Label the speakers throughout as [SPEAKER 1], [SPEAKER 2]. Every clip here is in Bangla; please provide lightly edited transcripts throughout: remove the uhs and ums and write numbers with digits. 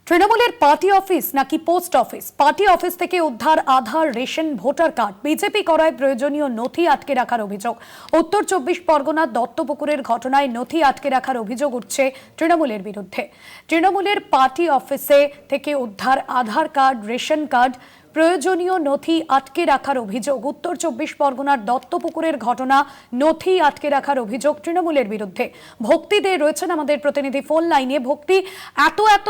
[SPEAKER 1] তৃণমূলের পার্টি অফিস নাকি পোস্ট অফিস? পার্টি অফিস থেকে উদ্ধার আধার, রেশন, ভোটার কার্ড। বিজেপি করায় প্রয়োজনীয় নথি আটকে রাখার অভিযোগ। উত্তর ২৪ পরগনার দত্তপুকুরের ঘটনায় নথি আটকে রাখার অভিযোগ উঠছে তৃণমূলের বিরুদ্ধে। তৃণমূলের পার্টি অফিসে থেকে উদ্ধার আধার কার্ড, রেশন কার্ড, প্রয়োজনীয় নথি আটকে রাখার অভিযোগ। উত্তর ২৪ পরগনার দত্তপুকুরের ঘটনা, নথি আটকে রাখার অভিযোগ তৃণমূলের বিরুদ্ধে। ভক্তি দে রয়েছেন আমাদের প্রতিনিধি ফোন লাইনে। ভক্তি, এত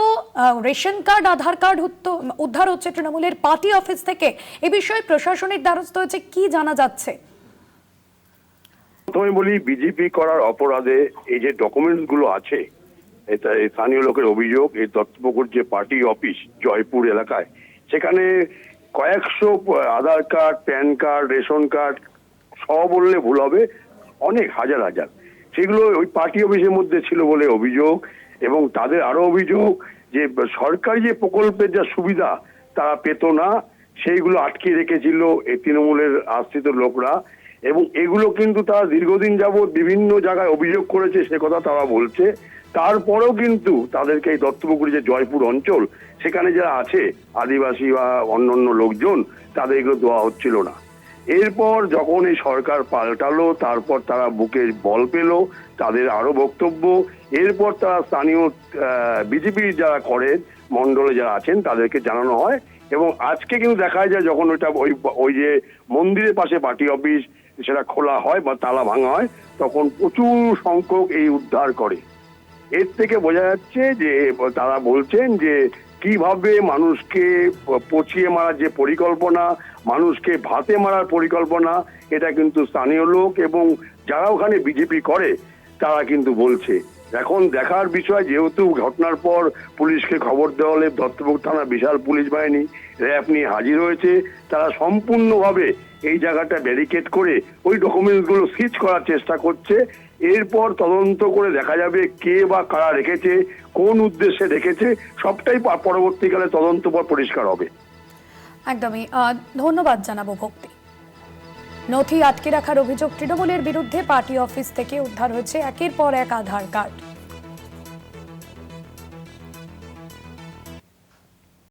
[SPEAKER 1] রেশন কার্ড, আধার কার্ড উদ্ধার হচ্ছে তৃণমূলের পার্টি অফিস থেকে, এ বিষয়ে প্রশাসনিক দ্বারস্থ হয়েছে, কি জানা যাচ্ছে?
[SPEAKER 2] প্রথমে বলি, বিজেপি করার অপরাধে এই যে ডকুমেন্টস গুলো আছে, এটা স্থানীয় লোকের অভিযোগ, এই দত্তপুকুর যে পার্টি অফিস জয়পুর এলাকায়, সেখানে কয়েকশো Aadhaar card, PAN card, ration card, সব বললে ভুল হবে, অনেক হাজার হাজার, সেগুলো ওই পার্টি অফিসের মধ্যে ছিল বলে অভিযোগ। এবং তাদের আরো অভিযোগ যে সরকারি যে প্রকল্পের যা সুবিধা তারা পেত না, সেইগুলো আটকে রেখেছিল এই তৃণমূলের আশ্রিত লোকরা। এবং এগুলো কিন্তু তারা দীর্ঘদিন যাবৎ বিভিন্ন জায়গায় অভিযোগ করেছে, সে কথা তারা বলছে। তারপরেও কিন্তু তাদেরকে এই দত্তপুকুরি যে জয়পুর অঞ্চল, সেখানে যারা আছে আদিবাসী বা অন্যান্য লোকজন, তাদের এগুলো দেওয়া হচ্ছিল না। এরপর যখন এই সরকার পাল্টালো, তারপর তারা বুকে বল পেল, তাদের আরো বক্তব্য। এরপর তারা স্থানীয় বিজেপি যারা করেন, মন্ডলে যারা আছেন, তাদেরকে জানানো হয়। এবং আজকে কিন্তু দেখা যায় যখন ওইটা ওই যে মন্দিরের পাশে পার্টি অফিস, সেটা খোলা হয় বা তালা ভাঙা হয়, তখন প্রচুর সংখ্যক এই উদ্ধার করে। এর থেকে বোঝা যাচ্ছে যে তারা বলছেন যে কিভাবে মানুষকে পচিয়ে মারার যে পরিকল্পনা, মানুষকে ভাতে মারার পরিকল্পনা, এটা কিন্তু স্থানীয় লোক এবং যারা ওখানে বিজেপি করে তারা কিন্তু বলছে। এখন দেখার বিষয়, যেহেতু ঘটনার পর পুলিশকে খবর দেওয়া হলে দত্তপুকুর থানা বিশাল পুলিশ বাহিনী, র্যাব নিয়ে হাজির হয়েছে। তারা সম্পূর্ণভাবে এই জায়গাটা ব্যারিকেড করে ওই ডকুমেন্টসগুলো সিজ করার চেষ্টা করছে। এরপর তদন্ত করে দেখা যাবে কে বা কারা রেখেছে, কোন উদ্দেশ্যে রেখেছে, সবটাই পরবর্তীকালে তদন্ত পর পরিষ্কার হবে।
[SPEAKER 1] একদমই ধন্যবাদ জানাবো ভক্তি। নথি আটকে রাখার অভিযোগ তৃণমূলের বিরুদ্ধে। পার্টি অফিস থেকে উদ্ধার হয়েছে একের পর এক আধার কার্ড।